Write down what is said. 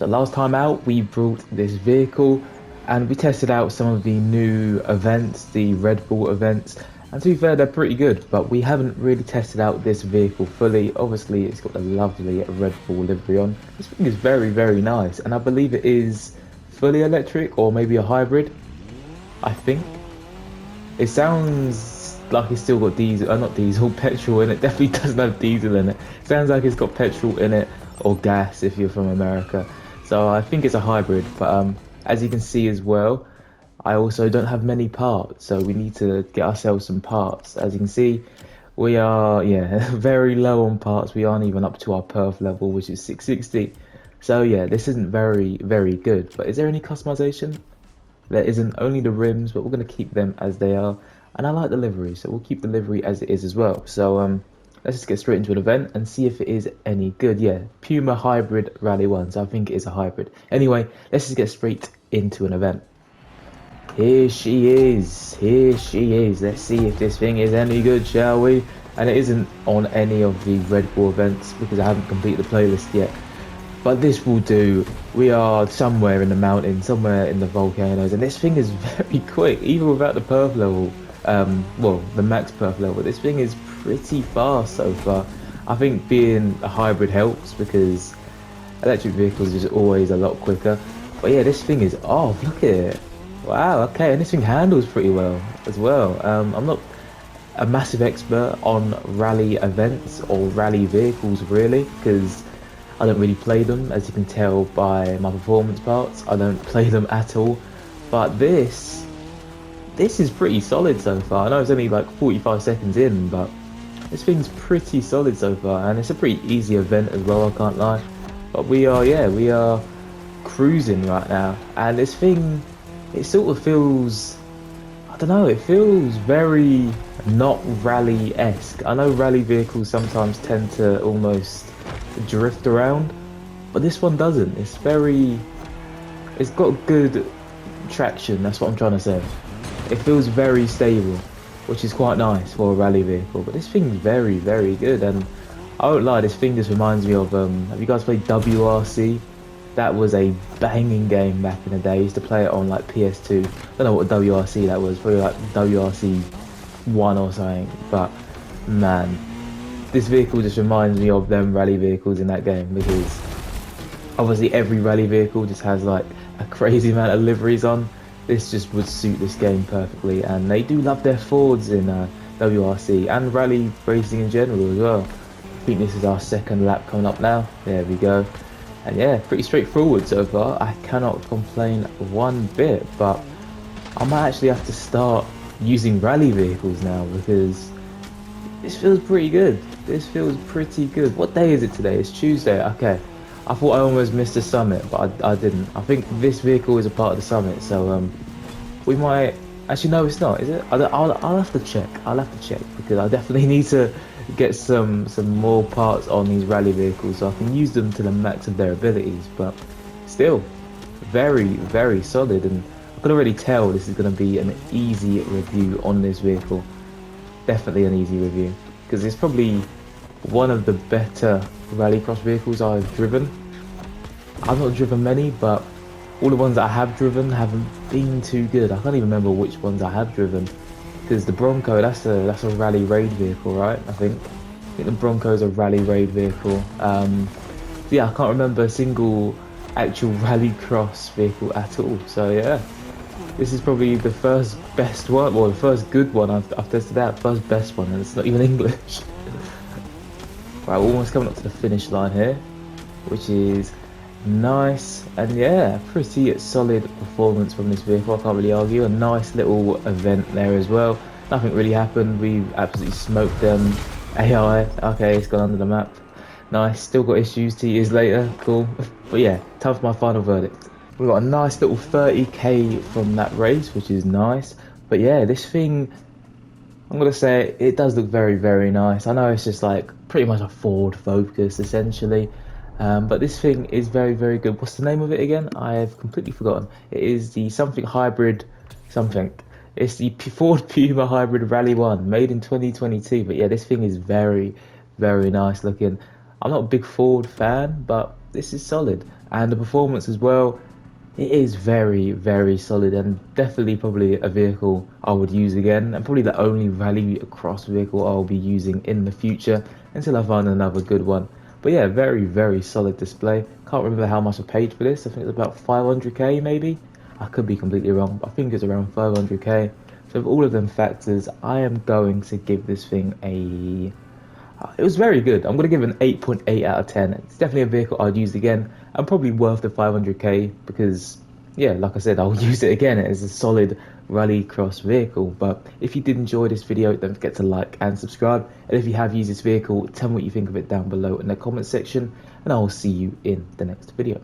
So last time out, we brought this vehicle and we tested out some of the new events, the Red Bull events. And to be fair, they're pretty good, but we haven't really tested out this vehicle fully. Obviously, it's got the lovely Red Bull livery on. This thing is very, very nice. And I believe it is fully electric or maybe a hybrid, I think. It sounds like it's still got diesel, not diesel, petrol in it. Definitely doesn't have diesel in it. Sounds like it's got petrol in it or gas if you're from America. So I think it's a hybrid, but as you can see as well, I also don't have many parts, so we need to get ourselves some parts. As you can see, we are, yeah, very low on parts. We aren't even up to our perf level, which is 660. So yeah, this isn't very, very good. But is there any customization? There isn't, only the rims, but we're going to keep them as they are. And I like the livery, so we'll keep the livery as it is as well. So let's just get straight into an event and see if it is any good. Yeah, Puma Hybrid Rally 1, so I think it is a hybrid. Anyway, let's just get straight into an event. Here she is, here she is. Let's see if this thing is any good, shall we? And it isn't on any of the Red Bull events because I haven't completed the playlist yet. But this will do. We are somewhere in the mountains, somewhere in the volcanoes, and this thing is very quick, even without the perf level. Well, the max perf level. This thing is pretty fast so far. I think being a hybrid helps because electric vehicles is always a lot quicker. But yeah, this thing is off. Look at it. Wow. Okay, and this thing handles pretty well as well. I'm not a massive expert on rally events or rally vehicles really because I don't really play them, as you can tell by my performance parts. I don't play them at all. But this is pretty solid so far. I know it's only like 45 seconds in, but this thing's pretty solid so far. And it's a pretty easy event as well, I can't lie. But we are, yeah, we are cruising right now. And this thing, it sort of feels, I don't know, it feels very not rally-esque. I know rally vehicles sometimes tend to almost drift around, but this one doesn't. It's got good traction, that's what I'm trying to say. It feels very stable, which is quite nice for a rally vehicle, but this thing's very, very good. And I won't lie, this thing just reminds me of have you guys played WRC? That was a banging game back in the day. I used to play it on like PS2. I don't know what WRC that was, probably like WRC 1 or something, but man, this vehicle just reminds me of them rally vehicles in that game because obviously every rally vehicle just has like a crazy amount of liveries on. This just would suit this game perfectly, and they do love their Fords in WRC and rally racing in general as well. I think this is our second lap coming up now. There we go. And yeah, pretty straightforward so far. I cannot complain one bit, but I might actually have to start using rally vehicles now because this feels pretty good. This feels pretty good. What day is it today? It's Tuesday. Okay. I thought I almost missed the summit, but I didn't. I think this vehicle is a part of the summit, so we might. Actually, no, it's not. Is it? I'll have to check. I'll have to check because I definitely need to get some more parts on these rally vehicles so I can use them to the max of their abilities. But still, very, very solid, and I can already tell this is going to be an easy review on this vehicle. Definitely an easy review because it's probably one of the better rallycross vehicles I've driven. I've not driven many, but all the ones that I have driven haven't been too good. I can't even remember which ones I have driven because the Bronco, that's a rally raid vehicle, right? I think the Bronco is a rally raid vehicle. Yeah, I can't remember a single actual rallycross vehicle at all. So yeah, this is probably the first best one, or the first good one I've tested out. First best one, and it's not even English. Right, we're almost coming up to the finish line here, which is nice. And yeah, pretty solid performance from this vehicle, I can't really argue. A nice little event there as well. Nothing really happened. We absolutely smoked them. AI, okay, it's gone under the map. Nice, still got issues 2 years later, cool. But yeah, time for my final verdict. We got a nice little 30k from that race, which is nice. But yeah, this thing, I'm gonna say it does look very, very nice. I know it's just like pretty much a Ford Focus essentially, but this thing is very, very good. What's the name of it again? I have completely forgotten. It is the something hybrid, something. It's the Ford Puma Hybrid Rally 1, made in 2022. But yeah, this thing is very, very nice looking. I'm not a big Ford fan, but this is solid. And the performance as well, it is very, very solid, and definitely probably a vehicle I would use again, and probably the only rally cross vehicle I'll be using in the future until I find another good one. But yeah, very, very solid display. Can't remember how much I paid for this. I think it's about 500k maybe. I could be completely wrong, but I think it's around 500k. So with all of them factors, I am going to give this thing a it was very good. I'm going to give it an 8.8 out of 10. It's definitely a vehicle I'd use again and probably worth the 500k because, yeah, like I said, I'll use it again as a solid rally cross vehicle. But if you did enjoy this video, don't forget to like and subscribe. And if you have used this vehicle, tell me what you think of it down below in the comment section, and I will see you in the next video.